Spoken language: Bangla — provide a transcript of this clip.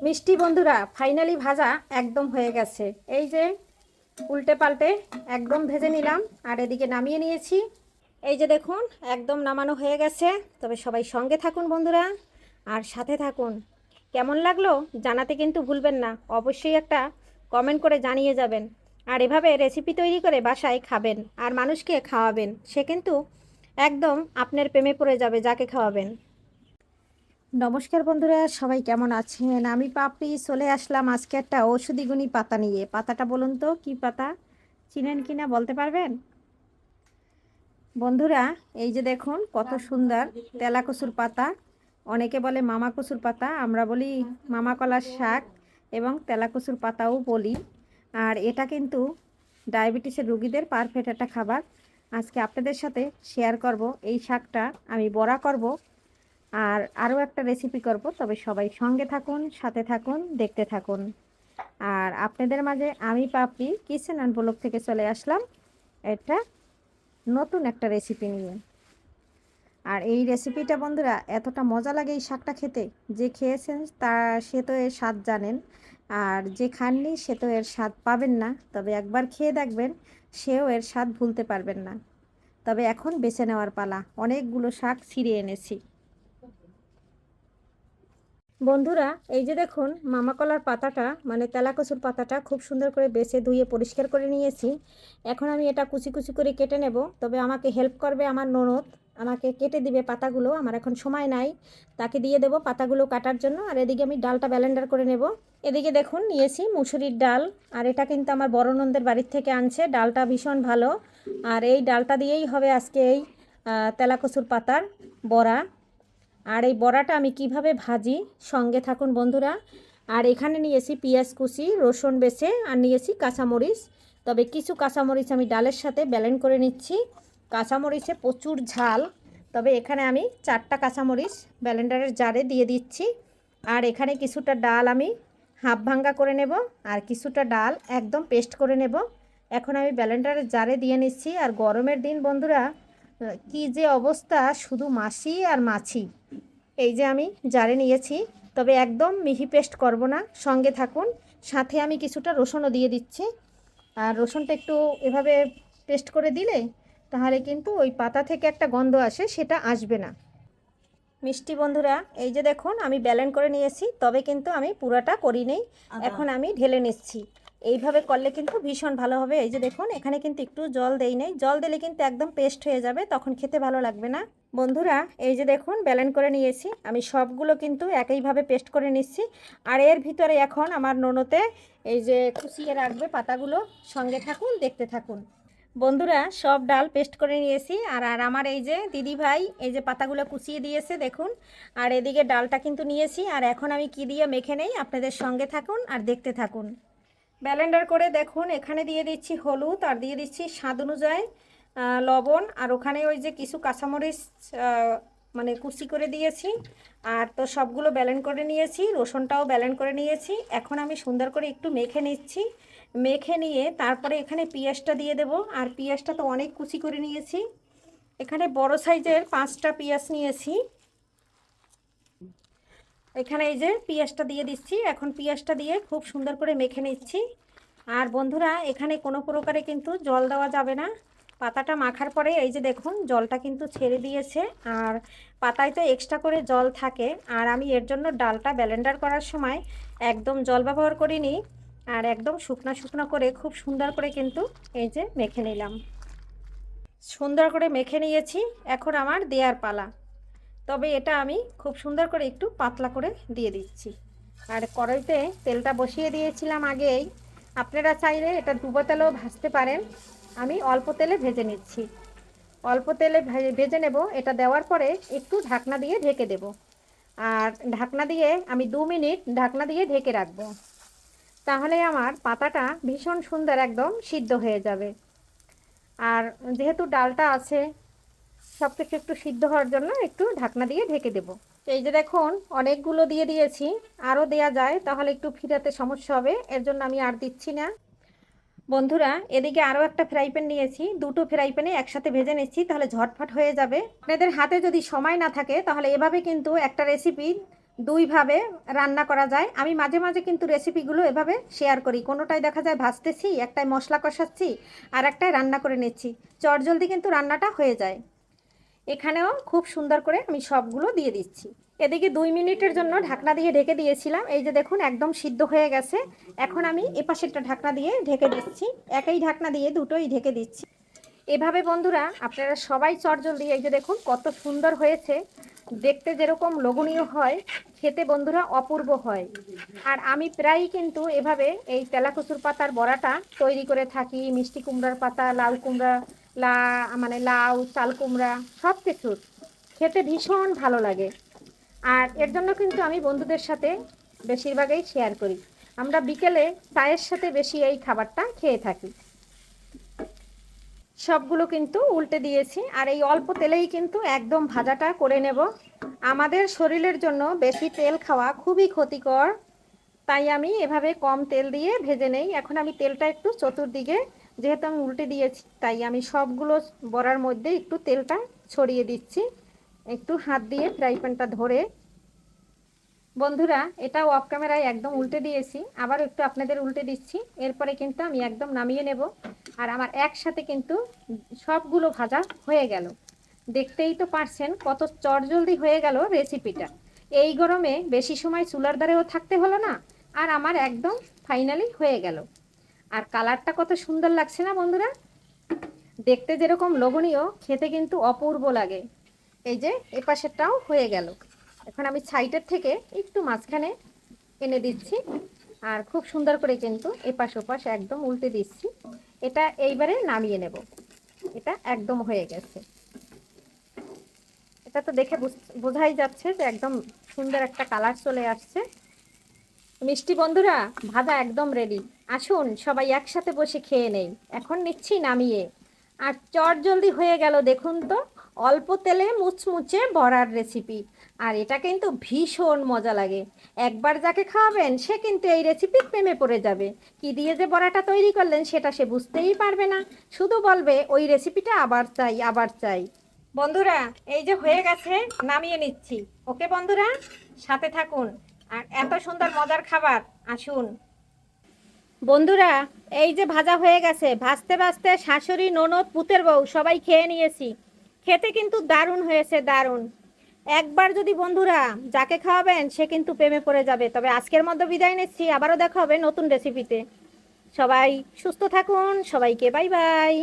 মিষ্টি বন্ধুরা, ফাইনালি ভাজা একদম হয়ে গেছে। এই যে উল্টে পাল্টে একদম ভেজে নিলাম আর এদিকে নামিয়ে নিয়েছি। এই যে দেখুন, একদম নামানো হয়ে গেছে। তবে সবাই সঙ্গে থাকুন বন্ধুরা, আর সাথে থাকুন। কেমন লাগলো জানাতে কিন্তু ভুলবেন না, অবশ্যই একটা কমেন্ট করে জানিয়ে যাবেন। আর এভাবে রেসিপি তৈরি করে বাসায় খাবেন আর মানুষকে খাওয়াবেন, সে কিন্তু একদম আপনার প্রেমে পড়ে যাবে যাকে খাওয়াবেন। নমস্কার বন্ধুরা, সবাই কেমন আছেন? আমি পাপড়ি চলে আসলাম আজকে একটা ঔষধি গুণী পাতা নিয়ে। পাতাটা বলুন তো কি পাতা, চিনেন কিনা বলতে পারবেন বন্ধুরা? এই যে দেখুন কত সুন্দর তেলা কচুর পাতা। অনেকে বলে মামা কচুর পাতা, আমরা বলি মামা কলার শাক এবং তেলা কচুর পাতাও বলি। আর এটা কিন্তু ডায়াবেটিসের রোগীদের পারফেক্ট একটা খাবার। আজকে আপনাদের সাথে শেয়ার করব এই শাকটা আমি বড়া করব, আর আরও একটা রেসিপি করব। তবে সবাই সঙ্গে থাকুন, সাথে থাকুন, দেখতে থাকুন। আর আপনাদের মাঝে আমি পাপড়ি কিচেন অ্যান্ড ব্লগ থেকে চলে আসলাম এটা নতুন একটা রেসিপি নিয়ে। আর এই রেসিপিটা বন্ধুরা এতটা মজা লাগে এই শাকটা খেতে, যে খেয়েছেন তা সে তো এর স্বাদ জানেন, আর যে খাননি সে তো এর স্বাদ পাবেন না। তবে একবার খেয়ে দেখবেন, সেও এর স্বাদ ভুলতে পারবেন না। তবে এখন বেছে নেওয়ার পালা। অনেকগুলো শাক ছিঁড়ে এনেছি বন্ধুরা। এই যে দেখুন, মামা কলার পাতাটা মানে তেলাকচুর পাতাটা খুব সুন্দর করে বেছে ধুয়ে পরিষ্কার করে নিয়েছি। এখন আমি এটা কুচি কুচি করে কেটে নেব। তবে আমাকে হেল্প করবে আমার ননদ, আমাকে কেটে দিবে পাতাগুলো। আমার এখন সময় নাই, তাকে দিয়ে দেব পাতাগুলো কাটার জন্য। আর এদিকে আমি ডালটা ব্লেন্ডার করে নেব। এদিকে দেখুন নিয়েছি মুসুরির ডাল, আর এটা কিন্তু আমার বড় ননদের বাড়ির থেকে আনছে। ডালটা ভীষণ ভালো, আর এই ডালটা দিয়েই হবে আজকে এই তেলাকচুর পাতার বড়া। আর এই বড়াটা আমি কিভাবে ভাজি, সঙ্গে থাকুন বন্ধুরা। আর এখানে নিয়েছি পেঁয়াজ কুচি, রসুন বেছে, আর নিয়েছি কাঁচামরিচ। তবে কিছু কাঁচামরিচ আমি ডালের সাথে ব্লেন্ড করে নিচ্ছি। কাঁচামরিচে প্রচুর ঝাল, তবে এখানে আমি 4টা কাঁচামরিচ ব্লেন্ডারের জারে দিয়ে দিচ্ছি। আর এখানে কিছুটা ডাল আমি হাফ ভাঙ্গা করে নেব, আর কিছুটা ডাল একদম পেস্ট করে নেব। এখন আমি ব্লেন্ডারের জারে দিয়ে নিচ্ছি। আর গরমের দিন বন্ধুরা, কি যে অবস্থা, শুধু মাছি আর মাছি। এই যে আমি জারে নিয়েছি, তবে একদম মিহি পেস্ট করব না, সঙ্গে থাকুন। সাথে আমি কিছুটা রসুনও দিয়ে দিচ্ছি। আর রসুনটা একটু এভাবে পেস্ট করে দিলে তাহলে কিন্তু ওই পাতা থেকে একটা গন্ধ আসে, সেটা আসবে না। মিষ্টি বন্ধুরা, এই যে দেখুন আমি ব্লেন্ড করে নিয়েছি, তবে কিন্তু আমি পুরাটা করি নেই। এখন আমি ঢেলে নিচ্ছি। এইভাবে করলে কিন্তু ভীষণ ভালো হবে। এই যে দেখুন এখানে কিন্তু একটু জল দেই নেই, জল দিলে কিন্তু একদম পেস্ট হয়ে যাবে, তখন খেতে ভালো লাগবে না বন্ধুরা। এই যে দেখুন ব্লেন্ড করে নিয়েছি, আমি সবগুলো কিন্তু একইভাবে পেস্ট করে নিচ্ছি। আর এর ভিতরে এখন আমার ননদে এই যে কুচিয়ে রাখবে পাতাগুলো। সঙ্গে থাকুন, দেখতে থাকুন বন্ধুরা। সব ডাল পেস্ট করে নিয়েছি। আর আর আমার এই যে দিদি ভাই এই যে পাতাগুলো কুচিয়ে দিয়েছে দেখুন। আর এদিকে ডালটা কিন্তু নিয়েছি। আর এখন আমি কি দিয়ে মেখে নেই, আপনাদের সঙ্গে থাকুন আর দেখতে থাকুন। ব্লেন্ডার করে দেখুন এখানে দিয়ে দিচ্ছি হলুদ, আর দিয়ে দিচ্ছি স্বাদ অনুযায়ী লবণ। আর ওখানে ওই যে কিছু কাঁচামরিচ মানে কুচি করে দিয়েছি। আর তো সবগুলো ব্লেন্ড করে নিয়েছি, রসুনটাও ব্লেন্ড করে নিয়েছি। এখন আমি সুন্দর করে একটু মেখে নিচ্ছি। মেখে নিয়ে তারপরে এখানে পেঁয়াজটা দিয়ে দেব। আর পেঁয়াজটা তো অনেক কুচি করে নিয়েছি, এখানে বড় সাইজের 5টা পেঁয়াজ নিয়েছি। এখানে এই যে পেঁয়াজটা দিয়ে দিচ্ছি। এখন পেঁয়াজটা দিয়ে খুব সুন্দর করে মেখে নিচ্ছি। আর বন্ধুরা এখানে কোনো প্রকারে কিন্তু জল দেওয়া যাবে না। পাতাটা মাখার পরে এই যে দেখুন জলটা কিন্তু ছেড়ে দিয়েছে। আর পাতায় তো এক্সট্রা করে জল থাকে, আর আমি এর জন্য ডালটা ব্লেন্ডার করার সময় একদম জল ব্যবহার করিনি। আর একদম শুকনো শুকনো করে খুব সুন্দর করে কিন্তু এই যে মেখে নিলাম। সুন্দর করে মেখে নিয়েছি, এখন আমার দেয়ার পালা। তবে এটা আমি খুব সুন্দর করে একটু পাতলা করে দিয়ে দিচ্ছি। আর কড়াইতে তেলটা বসিয়ে দিয়েছিলাম আগেই, আপনারা চাইলে এটা ডুবো তেলেও ভাজতে পারেন। আমি অল্প তেলে ভেজে নিচ্ছি। অল্প তেলে ভেজে নেব। এটা দেওয়ার পরে একটু ঢাকনা দিয়ে ঢেকে দেব। আর ঢাকনা দিয়ে আমি 2 মিনিট ঢাকনা দিয়ে ঢেকে রাখবো। তাহলে আমার পাতাটা ভীষণ সুন্দর একদম সিদ্ধ হয়ে যাবে। আর যেহেতু ডালটা আছে, সব কিছু একটু সিদ্ধ হওয়ার জন্য একটু ঢাকনা দিয়ে ঢেকে দেব। এই যে দেখুন অনেকগুলো দিয়ে দিয়েছি, আরও দেয়া যায় তাহলে একটু ফিরাতে সমস্যা হবে, এর জন্য আমি আর দিচ্ছি না বন্ধুরা। এদিকে আরও একটা ফ্রাই প্যান নিয়েছি, দুটো ফ্রাই প্যানে একসাথে ভেজে নিচ্ছি, তাহলে ঝটফট হয়ে যাবে। আপনাদের হাতে যদি সময় না থাকে তাহলে এভাবে কিন্তু একটা রেসিপি দুইভাবে রান্না করা যায়। আমি মাঝে মাঝে কিন্তু রেসিপিগুলো এভাবে শেয়ার করি। কোনোটায় দেখা যায় ভাজতেছি, একটায় মশলা কষাচ্ছি, আর একটায় রান্না করে নিচ্ছি। চটজলদি কিন্তু রান্নাটা হয়ে যায়। এখানেও খুব সুন্দর করে আমি সবগুলো দিয়ে দিচ্ছি। এদিকে 2 মিনিটের জন্য ঢাকনা দিয়ে ঢেকে দিয়েছিলাম। এই যে দেখুন একদম সিদ্ধ হয়ে গেছে। এখন আমি এপাশেরটা ঢাকনা দিয়ে ঢেকে দিচ্ছি। একই ঢাকনা দিয়ে দুটোই ঢেকে দিচ্ছি। এভাবে বন্ধুরা আপনারা সবাই চটজলদি, এই যে দেখুন কত সুন্দর হয়েছে, দেখতে যেরকম লোভনীয় হয়, খেতে বন্ধুরা অপূর্ব হয়। আর আমি প্রায়ই কিন্তু এভাবে এই তেলাকুচুর পাতার বড়াটা তৈরি করে থাকি। মিষ্টি কুমড়ার পাতা, লাউ কুমড়া, মানে লাউ, চাল কুমড়া, সব কিছুর খেতে ভীষণ ভালো লাগে। আর এর জন্য কিন্তু আমি বন্ধুদের সাথে বেশিরভাগই শেয়ার করি। আমরা বিকেলে চায়ের সাথে বেশি এই খাবারটা খেয়ে থাকি। সবগুলো কিন্তু উল্টে দিয়েছি, আর এই অল্প তেলেই কিন্তু একদম ভাজাটা করে নেব। আমাদের শরীরের জন্য বেশি তেল খাওয়া খুবই ক্ষতিকর, তাই আমি এভাবে কম তেল দিয়ে ভেজে নেই। এখন আমি তেলটা একটু চতুর্দিকে, যেহেতু আমি উল্টে দিয়েছি, তাই আমি সবগুলো বড়ার মধ্যে একটু তেলটা ছড়িয়ে দিচ্ছি, একটু হাত দিয়ে ফ্রাই প্যানটা ধরে। বন্ধুরা এটাও অফ ক্যামেরায় একদম উল্টে দিয়েছি, আবার একটু আপনাদের উল্টে দিচ্ছি। এরপরে কিন্তু আমি একদম নামিয়ে নেব। আর আমার একসাথে কিন্তু সবগুলো ভাজা হয়ে গেল। দেখতেই তো পারছেন কত চটজলদি হয়ে গেল রেসিপিটা। এই গরমে বেশি সময় চুলার ধারেও থাকতে হলো না, আর আমার একদম ফাইনালি হয়ে গেল। আর কালারটা কত সুন্দর লাগছে না বন্ধুরা? দেখতে যেরকম লোভনীয়, খেতে কিন্তু অপূর্ব লাগে। এই যে এপাশেরটাও হয়ে গেল। এখন আমি সাইডের থেকে একটু মাঝখানে এনে দিচ্ছি, আর খুব সুন্দর করে কিন্তু এপাশ ওপাশ একদম উল্টে দিচ্ছি। এটা এইবারে নামিয়ে নেব। এটা একদম হয়ে গেছে। এটা তো দেখে বোঝাই যাচ্ছে যে একদম সুন্দর একটা কালার চলে আসছে। মিষ্টি বন্ধুরা ভাজা একদম রেডি। আসুন সবাই একসাথে বসে খেয়ে নেই। এখন নিচ্ছি নামিয়ে। আর চটজলদি হয়ে গেল দেখুন তো, অল্প তেলে মুচমুচে বড়ার রেসিপি। আর এটা কিন্তু ভীষণ মজা লাগে। একবার যাকে খাওয়াবেন সে কিন্তু এই রেসিপির প্রেমে পড়ে যাবে। কি দিয়ে যে বড়াটা তৈরি করলেন সেটা সে বুঝতেই পারবে না, শুধু বলবে ওই রেসিপিটা আবার চাই, আবার চাই। বন্ধুরা এই যে হয়ে গেছে, নামিয়ে নিচ্ছি। ওকে বন্ধুরা, সাথে থাকুন। আর এত সুন্দর মজার খাবার, আসুন বন্ধুরা। এই যে ভাজা হয়ে গেছে, ভাজতে ভাজতে শাশুড়ি, ননদ, পুতের বউ সবাই খেয়ে নিয়েছি। খেতে কিন্তু দারুণ হয়েছে, দারুণ। একবার যদি বন্ধুরা যাকে খাওয়াবেন সে কিন্তু প্রেমে পড়ে যাবে। তবে আজকের মধ্যে বিদায় নিচ্ছি, আবারও দেখা হবে নতুন রেসিপিতে। সবাই সুস্থ থাকুন, সবাইকে বাই বাই।